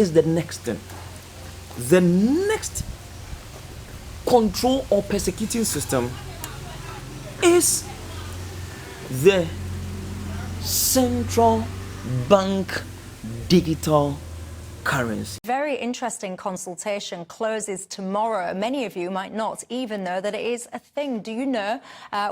is the next thing? The next control or persecuting system is the central bank digital currency. Very interesting consultation closes tomorrow. Many of you might not even know that it is a thing. Do you know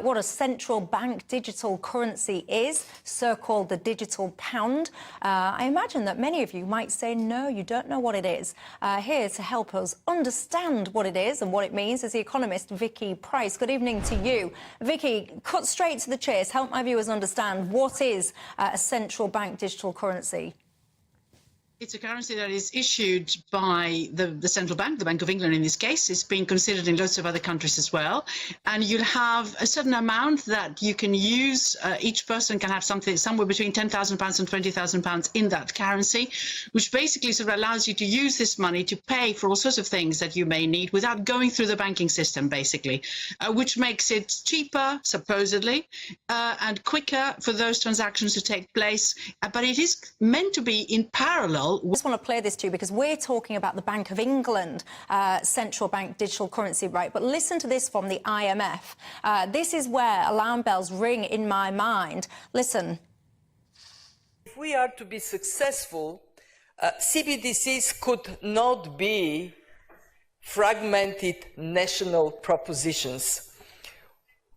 what a central bank digital currency is, so-called the digital pound? I imagine that many of you might say, no, you don't know what it is. Here to help us understand what it is and what it means is the economist Vicky Price. Good evening to you. Vicky, cut straight to the chase. Help my viewers understand what is a central bank digital currency. It's a currency that is issued by the central bank, the Bank of England in this case. It's being considered in lots of other countries as well. And you'll have a certain amount that you can use. Each person can have something somewhere between £10,000 and £20,000 in that currency, which basically sort of allows you to use this money to pay for all sorts of things that you may need without going through the banking system, basically, which makes it cheaper, supposedly, and quicker for those transactions to take place. But it is meant to be in parallel. I just want to play this to you because we're talking about the Bank of England central bank digital currency, right? But listen to this from the IMF. This is where alarm bells ring in my mind. Listen. If we are to be successful, CBDCs could not be fragmented national propositions.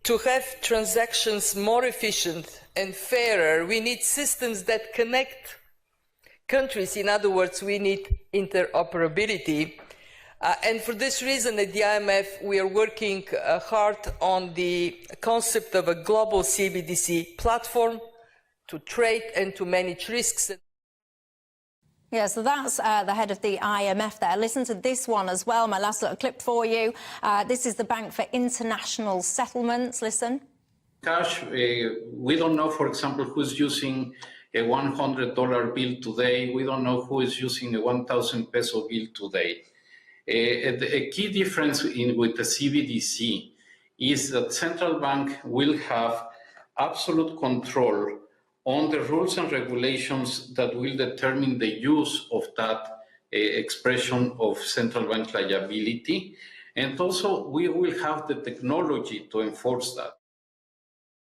To have transactions more efficient and fairer, we need systems that connect countries. In other words, we need interoperability. And for this reason, at the IMF, we are working hard on the concept of a global CBDC platform to trade and to manage risks. Yeah, so that's the head of the IMF there. Listen to this one as well, my last little clip for you. This is the Bank for International Settlements. Listen. Cash, we don't know, for example, who's using a $100 bill today. We don't know who is using a 1,000 peso bill today. A key difference with the CBDC is that central bank will have absolute control on the rules and regulations that will determine the use of that expression of central bank liability. And also we will have the technology to enforce that.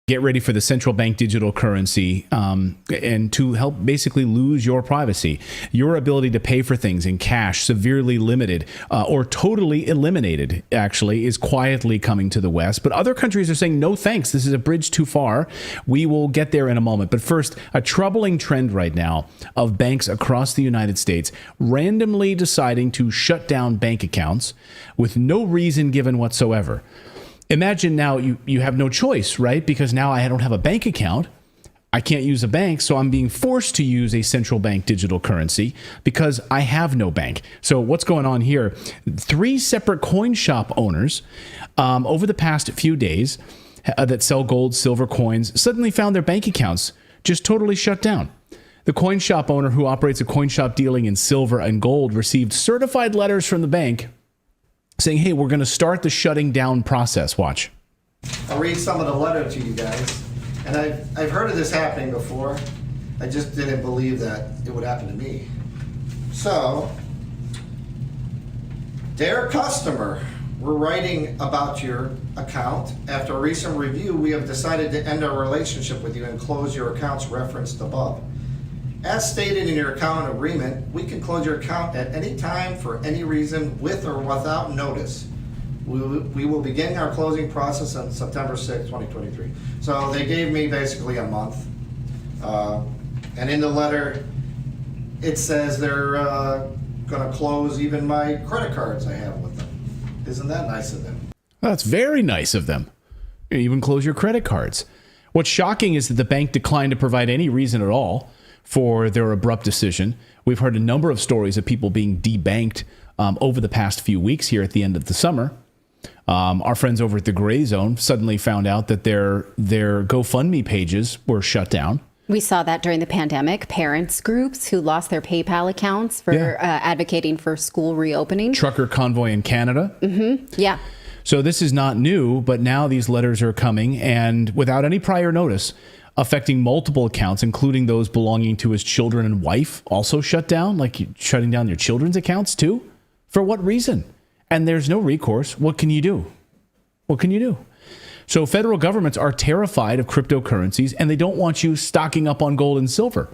Get ready for the central bank digital currency and to help basically lose your privacy. Your ability to pay for things in cash, severely limited or totally eliminated, actually, is quietly coming to the West. But other countries are saying, no thanks, this is a bridge too far. We will get there in a moment. But first, a troubling trend right now of banks across the United States randomly deciding to shut down bank accounts with no reason given whatsoever. Imagine now you have no choice, right? Because now I don't have a bank account. I can't use a bank, so I'm being forced to use a central bank digital currency because I have no bank. So what's going on here? 3 separate coin shop owners over the past few days that sell gold, silver coins suddenly found their bank accounts just totally shut down. The coin shop owner who operates a coin shop dealing in silver and gold received certified letters from the bank saying, hey, we're going to start the shutting down process. Watch. I'll read some of the letter to you guys. And I've heard of this happening before. I just didn't believe that it would happen to me. So, dear customer, we're writing about your account. After a recent review, we have decided to end our relationship with you and close your accounts referenced above. As stated in your account agreement, we can close your account at any time for any reason with or without notice. We will begin our closing process on September 6, 2023. So they gave me basically a month. And in the letter, it says they're going to close even my credit cards I have with them. Isn't that nice of them? That's very nice of them. You even close your credit cards. What's shocking is that the bank declined to provide any reason at all for their abrupt decision. We've heard a number of stories of people being debanked over the past few weeks here at the end of the summer. Our friends over at the Gray Zone suddenly found out that their GoFundMe pages were shut down. We saw that during the pandemic. Parents groups who lost their PayPal accounts for advocating for school reopening. Trucker convoy in Canada. Yeah. So this is not new, but now these letters are coming, and without any prior notice, affecting multiple accounts, including those belonging to his children and wife, also shut down, like shutting down your children's accounts too? For what reason? And there's no recourse. What can you do? What can you do? So federal governments are terrified of cryptocurrencies, and they don't want you stocking up on gold and silver.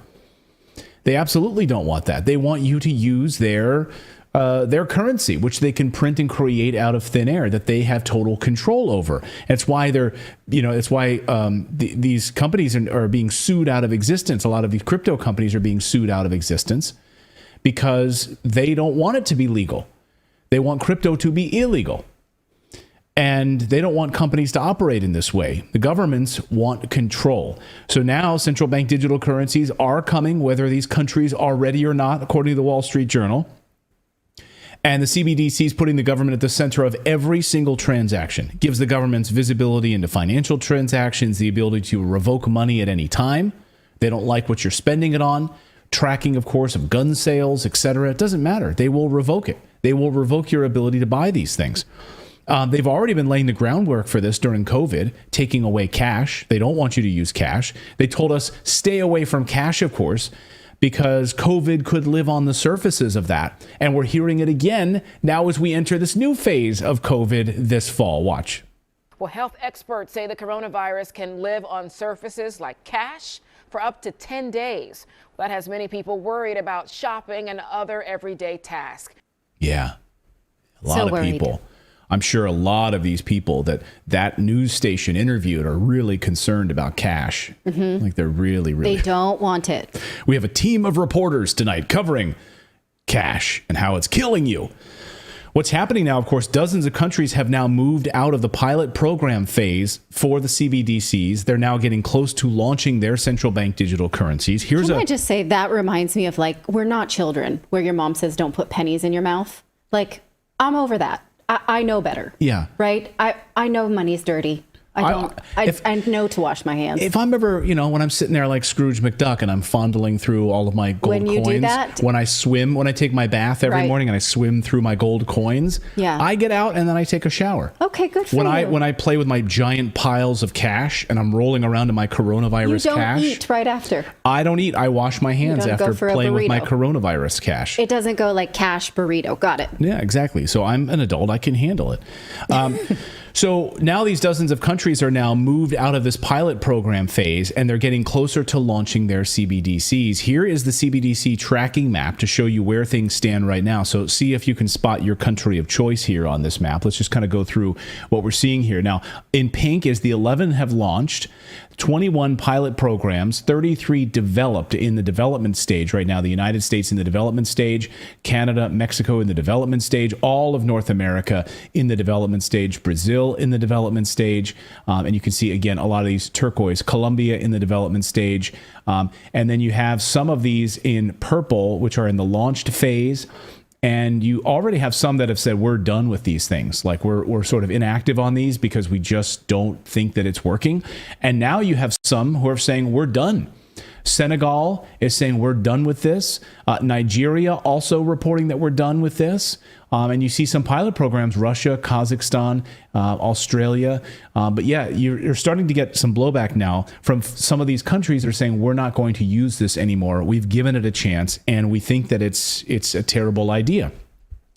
They absolutely don't want that. They want you to use their currency, which they can print and create out of thin air, that they have total control over. It's why these companies are being sued out of existence. A lot of these crypto companies are being sued out of existence because they don't want it to be legal. They want crypto to be illegal. And they don't want companies to operate in this way. The governments want control. So now central bank digital currencies are coming, whether these countries are ready or not, according to the Wall Street Journal. And the CBDC is putting the government at the center of every single transaction. It gives the governments visibility into financial transactions, the ability to revoke money at any time. They don't like what you're spending it on. Tracking, of course, of gun sales, etc. It doesn't matter. They will revoke it. They will revoke your ability to buy these things. They've already been laying the groundwork for this during COVID, taking away cash. They don't want you to use cash. They told us stay away from cash, of course, because COVID could live on the surfaces of that. And we're hearing it again now as we enter this new phase of COVID this fall. Watch. Well, health experts say the coronavirus can live on surfaces like cash for up to 10 days. That has many people worried about shopping and other everyday tasks. Yeah, a lot of people. I'm sure a lot of these people that news station interviewed are really concerned about cash. Mm-hmm. Like they're really. They don't want it. We have a team of reporters tonight covering cash and how it's killing you. What's happening now, of course, dozens of countries have now moved out of the pilot program phase for the CBDCs. They're now getting close to launching their central bank digital currencies. Can I just say that reminds me of like, we're not children where your mom says don't put pennies in your mouth. Like, I'm over that. I know better. Yeah. Right? I know money's dirty. I know to wash my hands. If I'm ever, when I'm sitting there like Scrooge McDuck and I'm fondling through all of my gold coins. When you do that? When I swim, when I take my bath every morning and I swim through my gold coins. Yeah. I get out and then I take a shower. Okay, good for you. When I play with my giant piles of cash and I'm rolling around in my coronavirus cash. You don't eat right after. I don't eat. I wash my hands after playing with my coronavirus cash. It doesn't go like cash burrito. Got it. Yeah, exactly. So I'm an adult. I can handle it. So now these dozens of countries are now moved out of this pilot program phase, and they're getting closer to launching their CBDCs. Here is the CBDC tracking map to show you where things stand right now. So see if you can spot your country of choice here on this map. Let's just kind of go through what we're seeing here. Now, in pink is the 11 have launched, 21 pilot programs, 33 developed in the development stage right now. The United States in the development stage, Canada, Mexico in the development stage, all of North America in the development stage, Brazil in the development stage. And you can see, again, a lot of these turquoise, Colombia in the development stage. And then you have some of these in purple, which are in the launched phase. And you already have some that have said, we're done with these things. Like we're sort of inactive on these because we just don't think that it's working. And now you have some who are saying, we're done. Senegal is saying we're done with this. Nigeria also reporting that we're done with this. And you see some pilot programs, Russia, Kazakhstan, Australia. But yeah, you're starting to get some blowback now from some of these countries that are saying we're not going to use this anymore. We've given it a chance and we think that it's a terrible idea.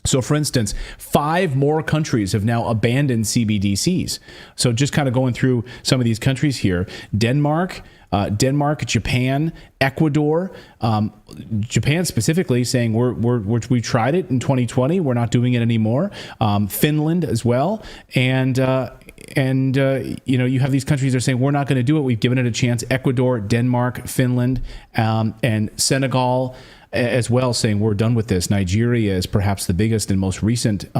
So, for instance, 5 more countries have now abandoned CBDCs. So just kind of going through some of these countries here, Denmark, Japan, Ecuador, Japan specifically saying we tried it in 2020. We're not doing it anymore. Finland as well. And you have these countries that are saying we're not going to do it. We've given it a chance. Ecuador, Denmark, Finland, and Senegal as well, saying we're done with this. Nigeria is perhaps the biggest and most recent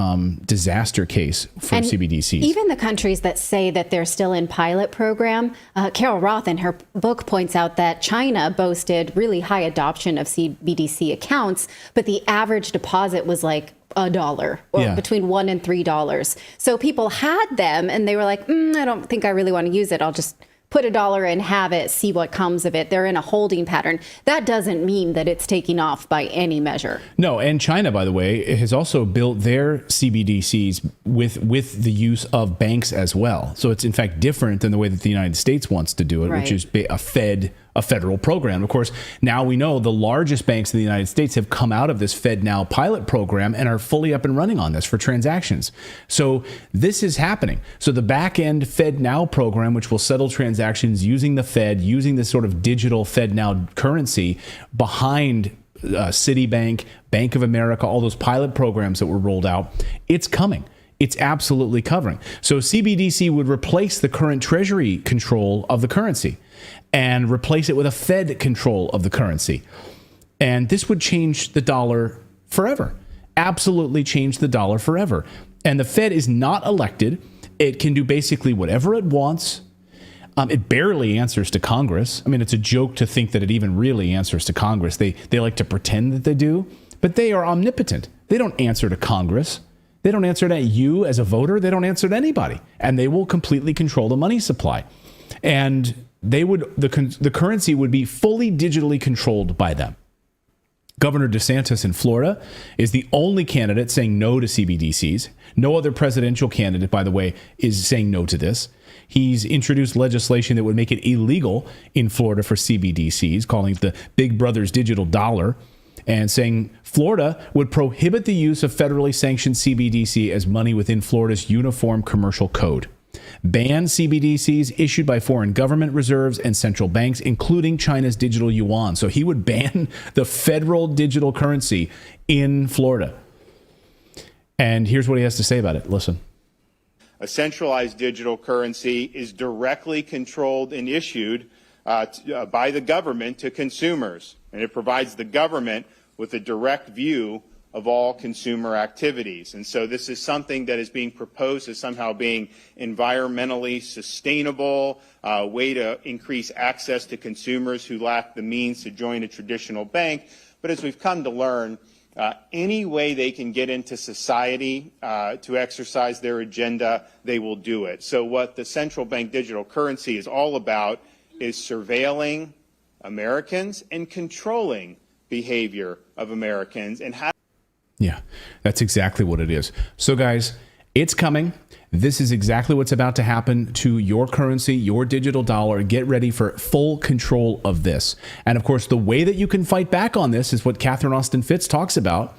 disaster case for CBDCs. Even the countries that say that they're still in pilot program, Carol Roth in her book points out that China boasted really high adoption of CBDC accounts, but the average deposit was like $1 or between $1 and $3. So people had them and they were like, I don't think I really want to use it. I'll just put a dollar in, have it, see what comes of it. They're in a holding pattern. That doesn't mean that it's taking off by any measure. No, and China, by the way, has also built their CBDCs with the use of banks as well. So it's in fact different than the way that the United States wants to do it, Right. which is a federal program. Of course, now we know the largest banks in the United States have come out of this FedNow pilot program and are fully up and running on this for transactions. So this is happening. So the back-end FedNow program, which will settle transactions using the Fed, using this sort of digital FedNow currency behind Citibank, Bank of America, all those pilot programs that were rolled out, it's coming. It's absolutely covering. So CBDC would replace the current Treasury control of the currency and replace it with a Fed control of the currency. And this would change the dollar forever. Absolutely change the dollar forever. And the Fed is not elected. It can do basically whatever it wants. It barely answers to Congress. I mean, it's a joke to think that it even really answers to Congress. They like to pretend that they do, but they are omnipotent. They don't answer to Congress. They don't answer to you as a voter. They don't answer to anybody. And they will completely control the money supply. And the currency would be fully digitally controlled by them. Governor DeSantis in Florida is the only candidate saying no to CBDCs. No other presidential candidate, by the way, is saying no to this. He's introduced legislation that would make it illegal in Florida for CBDCs, calling it the Big Brother's digital dollar, and saying Florida would prohibit the use of federally sanctioned CBDC as money within Florida's Uniform Commercial Code. Ban CBDCs issued by foreign government reserves and central banks, including China's digital yuan. So he would ban the federal digital currency in Florida. And here's what he has to say about it. Listen. A centralized digital currency is directly controlled and issued by the government to consumers, and it provides the government with a direct view of all consumer activities. And so this is something that is being proposed as somehow being environmentally sustainable, a way to increase access to consumers who lack the means to join a traditional bank. But as we've come to learn, any way they can get into society to exercise their agenda, they will do it. So what the central bank digital currency is all about is surveilling Americans and controlling behavior of Americans and how. Yeah, that's exactly what it is. So guys, it's coming. This is exactly what's about to happen to your currency, your digital dollar. Get ready for full control of this. And of course, the way that you can fight back on this is what Catherine Austin Fitts talks about,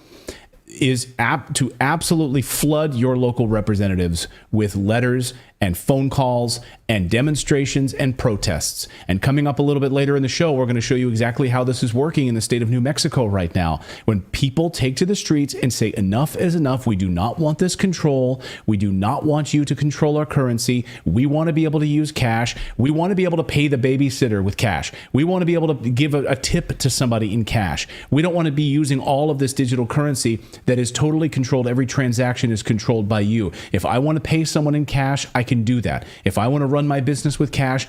is to absolutely flood your local representatives with letters and phone calls and demonstrations and protests. And coming up a little bit later in the show, we're going to show you exactly how this is working in the state of New Mexico right now. When people take to the streets and say, enough is enough, we do not want this control. We do not want you to control our currency. We want to be able to use cash. We want to be able to pay the babysitter with cash. We want to be able to give a tip to somebody in cash. We don't want to be using all of this digital currency that is totally controlled. Every transaction is controlled by you. If I want to pay someone in cash, I can do that. If I want to run my business with cash,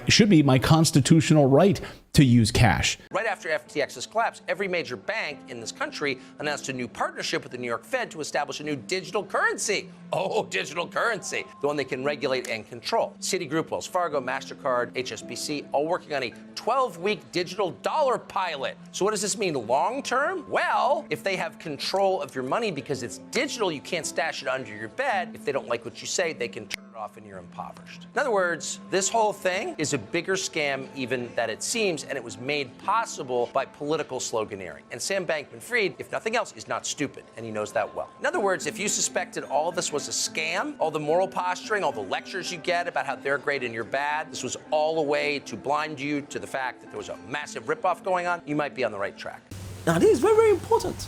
should be my constitutional right to use cash. Right after FTX's collapse, every major bank in this country announced a new partnership with the New York Fed to establish a new digital currency. Oh, digital currency, the one they can regulate and control. Citigroup, Wells Fargo, MasterCard, HSBC, all working on a 12-week digital dollar pilot. So what does this mean long term? Well, if they have control of your money because it's digital, you can't stash it under your bed. If they don't like what you say, they can turn it off and you're impoverished. In other words, this whole thing is a bigger scam even than it seems, and it was made possible by political sloganeering. And Sam Bankman-Fried, if nothing else, is not stupid, and he knows that well. In other words, if you suspected all of this was a scam, all the moral posturing, all the lectures you get about how they're great and you're bad, this was all a way to blind you to the fact that there was a massive ripoff going on, you might be on the right track. Now, this is very, very important.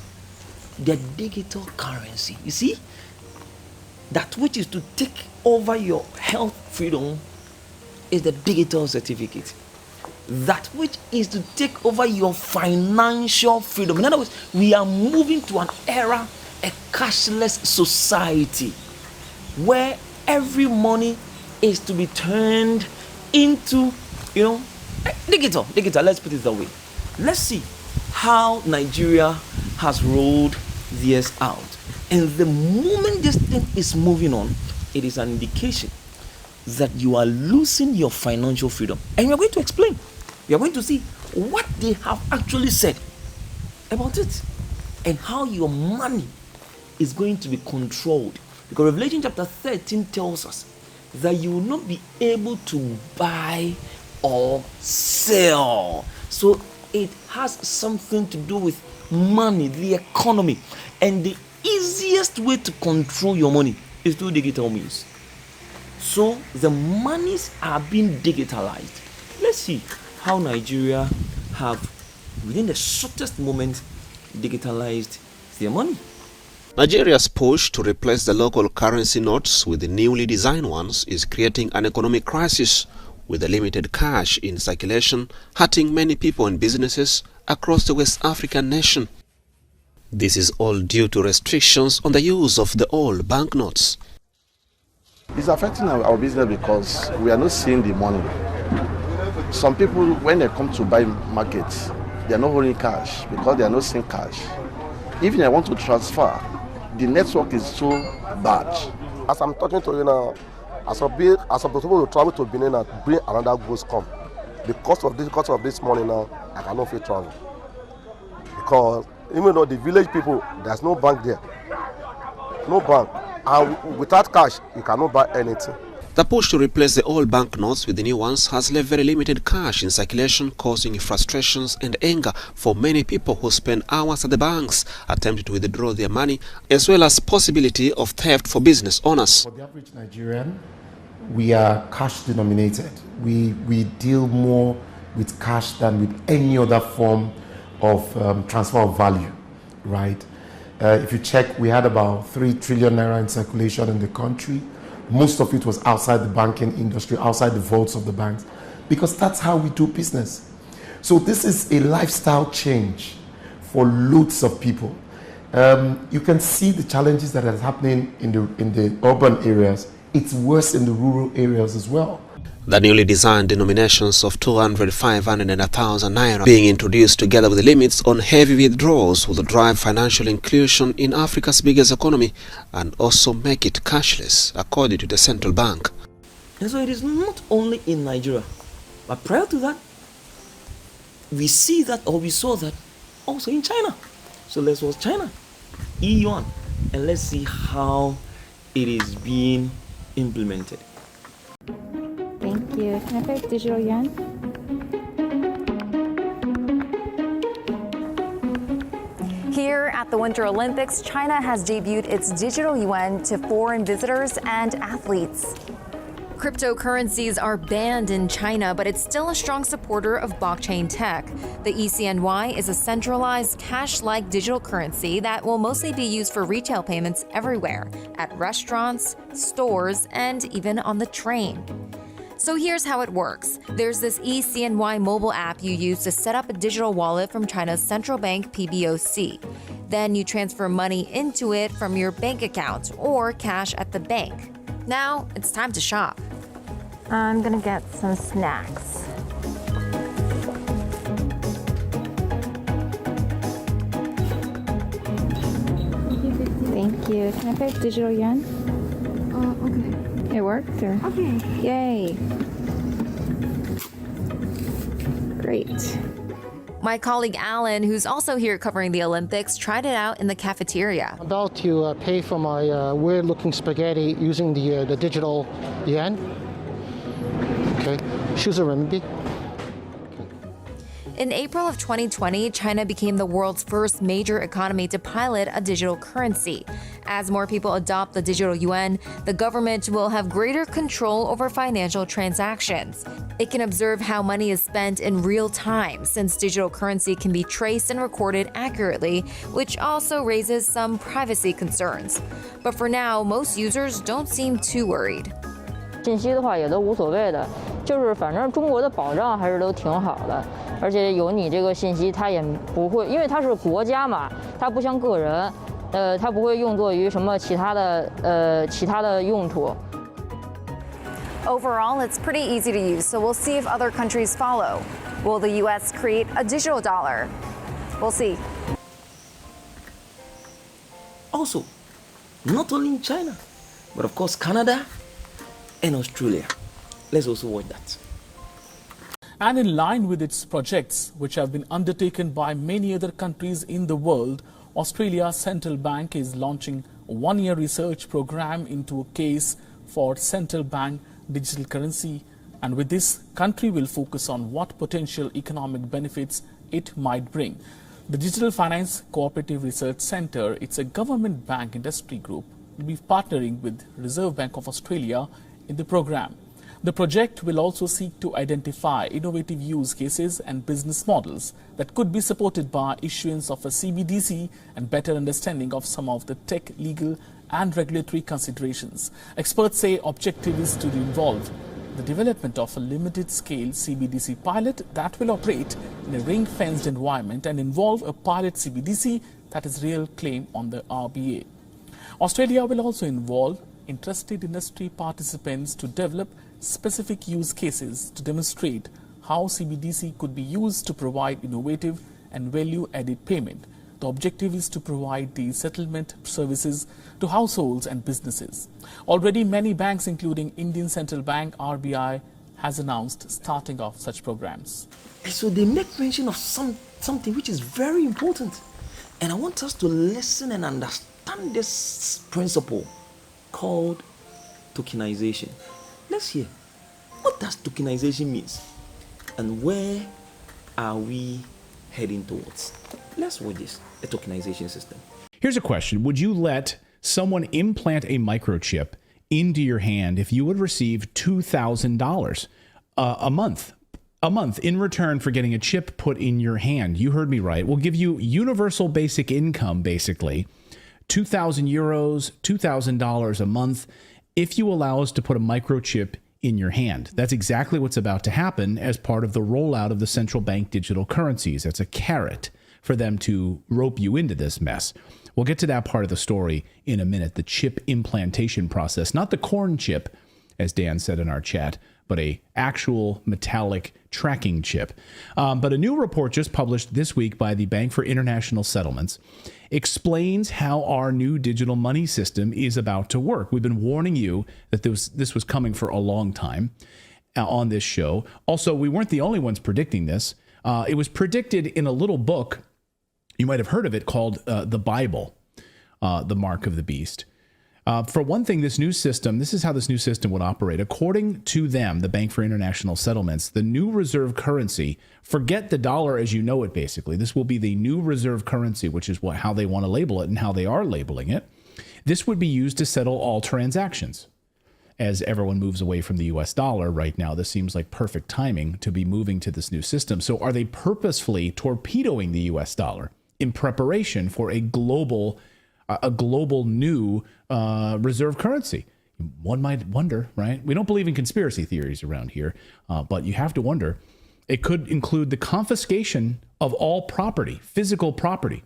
The digital currency. You see, that which is to take over your health freedom is the digital certificate. That which is to take over your financial freedom. In other words, we are moving to an era, a cashless society, where every money is to be turned into, digital. Let's put it that way. Let's see how Nigeria has rolled this out. And the moment this thing is moving on, it is an indication that you are losing your financial freedom. And we are going to explain. We are going to see what they have actually said about it and how your money is going to be controlled. Because Revelation chapter 13 tells us that you will not be able to buy or sell. So it has something to do with money, the economy. And the easiest way to control your money is through digital means. So the monies are being digitalized. Let's see how Nigeria have, within the shortest moment, digitalized their money. Nigeria's push to replace the local currency notes with the newly designed ones is creating an economic crisis, with the limited cash in circulation hurting many people and businesses across the West African nation. This is all due to restrictions on the use of the old banknotes. It's affecting our business because we are not seeing the money. Some people, when they come to buy markets, they are not holding cash because they are not seeing cash. Even if I want to transfer, the network is so bad. As I'm talking to you now, as I'm supposed to travel to Benin and bring another goods come. Because of this money now, I cannot fit travel. Because even though the village people, there's no bank there. No bank. And without cash, you cannot buy anything. The push to replace the old banknotes with the new ones has left very limited cash in circulation, causing frustrations and anger for many people who spend hours at the banks attempting to withdraw their money, as well as possibility of theft for business owners. For the average Nigerian, we are cash denominated. We deal more with cash than with any other form of transfer of value, right? If you check, we had about 3 trillion naira in circulation in the country. Most of it was outside the banking industry, outside the vaults of the banks, because that's how we do business. So this is a lifestyle change for loads of people. You can see the challenges that are happening in the urban areas. It's worse in the rural areas as well. The newly designed denominations of 200, 500 and 1,000 naira being introduced together with the limits on heavy withdrawals will drive financial inclusion in Africa's biggest economy and also make it cashless, according to the central bank. And so it is not only in Nigeria, but prior to that, we saw that also in China. So let's watch China, e-yuan, and let's see how it is being implemented. Thank you. Can I pay digital yuan? Here at the Winter Olympics, China has debuted its digital yuan to foreign visitors and athletes. Cryptocurrencies are banned in China, but it's still a strong supporter of blockchain tech. The eCNY is a centralized cash-like digital currency that will mostly be used for retail payments everywhere, at restaurants, stores, and even on the train. So here's how it works. There's this eCNY mobile app you use to set up a digital wallet from China's central bank PBOC. Then you transfer money into it from your bank account or cash at the bank. Now it's time to shop. I'm gonna get some snacks. Thank you. Can I pay digital yuan? Okay. It worked? Or? Okay. Yay. Great. My colleague Alan, who's also here covering the Olympics, tried it out in the cafeteria. I'm about to pay for my weird-looking spaghetti using the digital yuan. Okay, choose a renminbi. In April of 2020, China became the world's first major economy to pilot a digital currency. As more people adopt the digital yuan, the government will have greater control over financial transactions. It can observe how money is spent in real time, since digital currency can be traced and recorded accurately, which also raises some privacy concerns. But for now, most users don't seem too worried. 信息的话也都无所谓的，就是反正中国的保障还是都挺好的，而且有你这个信息，它也不会，因为它是国家嘛，它不像个人，它不会用作于什么其他的用途。 Overall, it's pretty easy to use, so we'll see if other countries follow. Will the U.S. create a digital dollar? We'll see. Also, not only in China, but of course Canada and Australia. Let's also watch that. And in line with its projects, which have been undertaken by many other countries in the world, Australia's central bank is launching a one-year research program into a case for central bank digital currency. And with this, country will focus on what potential economic benefits it might bring. The Digital Finance Cooperative Research Centre, it's a government bank industry group, will be partnering with Reserve Bank of Australia in the program. The project will also seek to identify innovative use cases and business models that could be supported by issuance of a CBDC and better understanding of some of the tech, legal and regulatory considerations. Experts say objective is to involve the development of a limited-scale CBDC pilot that will operate in a ring-fenced environment and involve a pilot CBDC that is real claim on the RBA. Australia will also involve interested industry participants to develop specific use cases to demonstrate how CBDC could be used to provide innovative and value-added payment. The objective is to provide these settlement services to households and businesses. Already many banks, including Indian Central Bank, RBI, has announced starting off such programs. So they make mention of something which is very important. And I want us to listen and understand this principle called tokenization. Let's hear. What does tokenization mean? And where are we heading towards? Let's watch this, a tokenization system. Here's a question. Would you let someone implant a microchip into your hand if you would receive $2,000 a month in return for getting a chip put in your hand? You heard me right. We'll give you universal basic income, basically, 2,000 euros, $2,000 a month, if you allow us to put a microchip in your hand. That's exactly what's about to happen as part of the rollout of the central bank digital currencies. That's a carrot for them to rope you into this mess. We'll get to that part of the story in a minute, the chip implantation process, not the corn chip, as Dan said in our chat, but a actual metallic tracking chip. But a new report just published this week by the Bank for International Settlements explains how our new digital money system is about to work. We've been warning you that this was coming for a long time on this show. Also, we weren't the only ones predicting this. It was predicted in a little book, you might have heard of it, called The Bible, The Mark of the Beast. For one thing, this is how this new system would operate. According to them, the Bank for International Settlements, the new reserve currency, forget the dollar as you know it, basically. This will be the new reserve currency, which is how they want to label it and how they are labeling it. This would be used to settle all transactions. As everyone moves away from the US dollar right now, this seems like perfect timing to be moving to this new system. So are they purposefully torpedoing the US dollar in preparation for a global new reserve currency? One might wonder, right? We don't believe in conspiracy theories around here, but you have to wonder. It could include the confiscation of all property, physical property.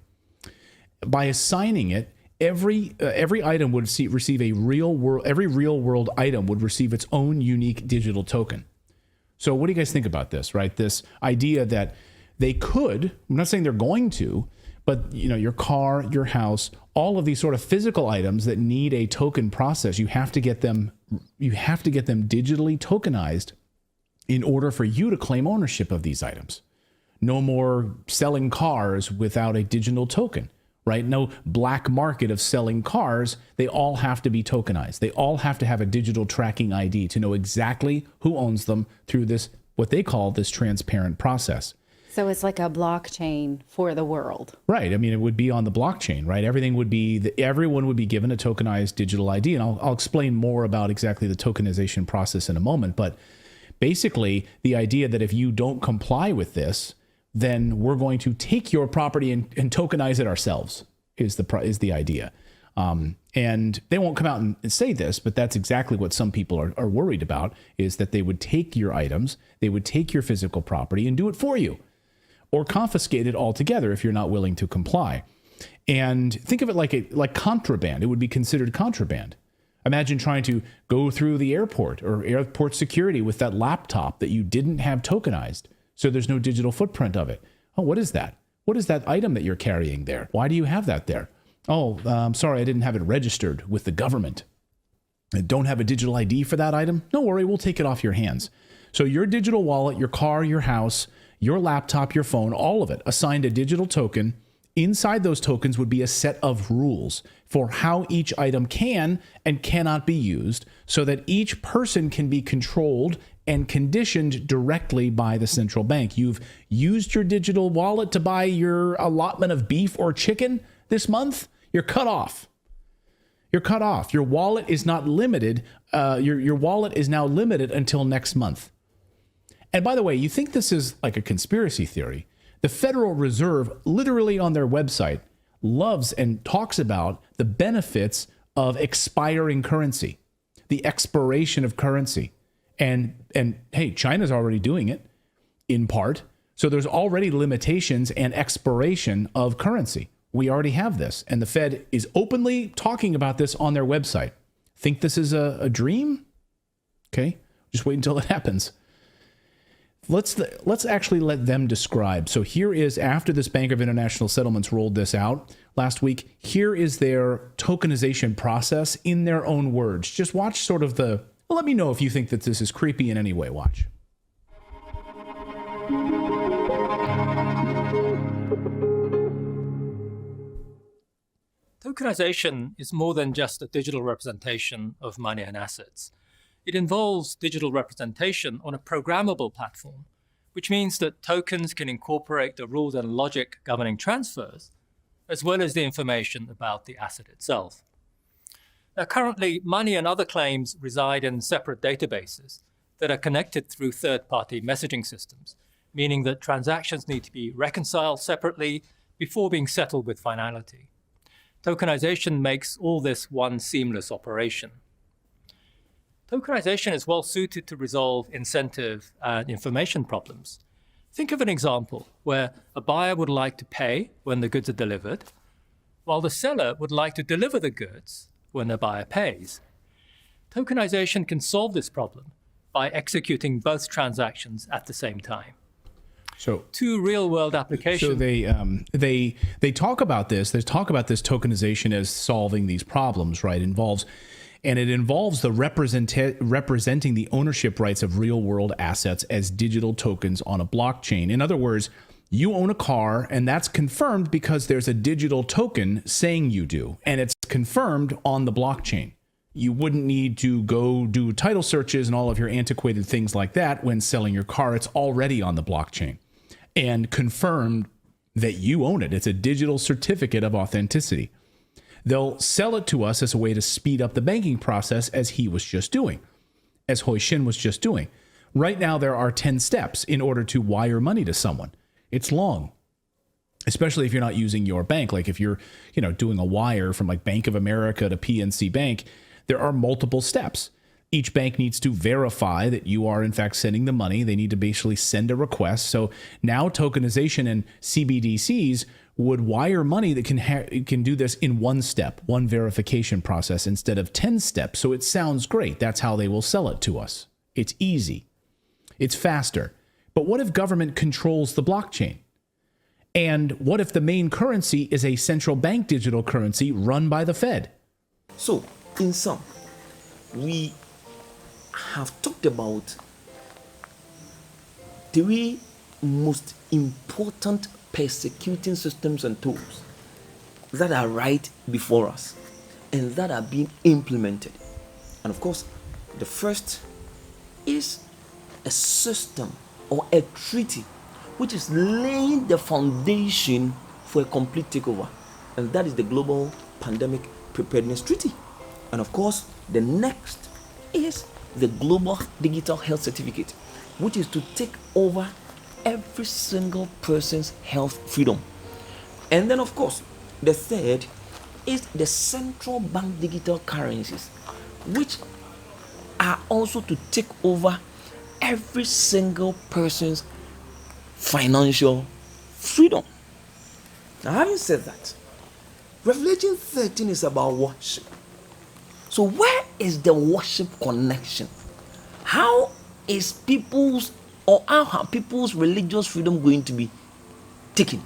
By assigning it, every item would receive a real world. Every real world item would receive its own unique digital token. So, what do you guys think about this? Right, this idea that they could. I'm not saying they're going to. But your car, your house, all of these sort of physical items that need a token process, you have to get them digitally tokenized in order for you to claim ownership of these items. No more selling cars without a digital token, right? No black market of selling cars. They all have to be tokenized. They all have to have a digital tracking ID to know exactly who owns them through this, what they call this transparent process. So it's like a blockchain for the world. Right. I mean, it would be on the blockchain, right? Everyone would be given a tokenized digital ID. And I'll explain more about exactly the tokenization process in a moment. But basically, the idea that if you don't comply with this, then we're going to take your property and tokenize it ourselves is the idea. And they won't come out and say this, but that's exactly what some people are worried about, is that they would take your items, they would take your physical property and do it for you, or confiscate it altogether if you're not willing to comply. And think of it like contraband. It would be considered contraband. Imagine trying to go through the airport or airport security with that laptop that you didn't have tokenized, so there's no digital footprint of it. Oh, what is that? What is that item that you're carrying there? Why do you have that there? Oh, I'm sorry, I didn't have it registered with the government. and don't have a digital ID for that item, don't worry, we'll take it off your hands. So your digital wallet, your car, your house, your laptop, your phone, all of it assigned a digital token. Inside those tokens would be a set of rules for how each item can and cannot be used so that each person can be controlled and conditioned directly by the central bank. You've used your digital wallet to buy your allotment of beef or chicken this month, you're cut off. You're cut off. Your wallet is not limited. Your wallet is now limited until next month. And by the way, you think this is like a conspiracy theory. The Federal Reserve, literally on their website, loves and talks about the benefits of expiring currency, the expiration of currency. And hey, China's already doing it in part. So there's already limitations and expiration of currency. We already have this. And the Fed is openly talking about this on their website. Think this is a dream? Okay, just wait until it happens. Let's actually let them describe. So here is, after this Bank of International Settlements rolled this out last week, here is their tokenization process in their own words. Just watch sort of the, well, let me know if you think that this is creepy in any way. Watch. Tokenization is more than just a digital representation of money and assets. It involves digital representation on a programmable platform, which means that tokens can incorporate the rules and logic governing transfers, as well as the information about the asset itself. Now, currently, money and other claims reside in separate databases that are connected through third-party messaging systems, meaning that transactions need to be reconciled separately before being settled with finality. Tokenization makes all this one seamless operation. Tokenization is well suited to resolve incentive and information problems. Think of an example where a buyer would like to pay when the goods are delivered, while the seller would like to deliver the goods when the buyer pays. Tokenization can solve this problem by executing both transactions at the same time. So two real-world applications. So they talk about this. They talk about this tokenization as solving these problems, right? It involves the representing the ownership rights of real-world assets as digital tokens on a blockchain. In other words, you own a car, and that's confirmed because there's a digital token saying you do, and it's confirmed on the blockchain. You wouldn't need to go do title searches and all of your antiquated things like that when selling your car. It's already on the blockchain and confirmed that you own it. It's a digital certificate of authenticity. They'll sell it to us as a way to speed up the banking process, as he was just doing, as Hui Xin was just doing. Right now, there are 10 steps in order to wire money to someone. It's long, especially if you're not using your bank. Like if you're, doing a wire from like Bank of America to PNC Bank, there are multiple steps. Each bank needs to verify that you are in fact sending the money. They need to basically send a request. So now tokenization and CBDCs would wire money that can do this in one step, one verification process instead of 10 steps. So it sounds great. That's how they will sell it to us. It's easy. It's faster. But what if government controls the blockchain? And what if the main currency is a central bank digital currency run by the Fed? So, in sum, we have talked about three most important persecuting systems and tools that are right before us and that are being implemented. And of course, the first is a system or a treaty which is laying the foundation for a complete takeover, and that is the Global Pandemic Preparedness Treaty. And of course, the next is the Global Digital Health Certificate, which is to take over every single person's health freedom. And then, of course, the third is the central bank digital currencies, which are also to take over every single person's financial freedom. Now, having said that, Revelation 13 is about worship. So where is the worship connection? How is people's religious freedom going to be taken?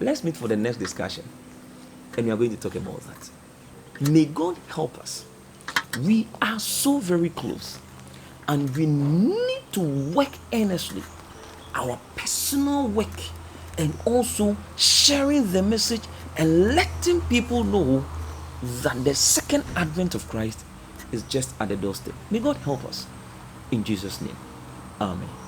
Let's meet for the next discussion, and we are going to talk about that. May God help us We are so very close, and we need to work earnestly, our personal work, and also sharing the message and letting people know that the second advent of Christ is just at the doorstep. May God help us. In Jesus' name, amen.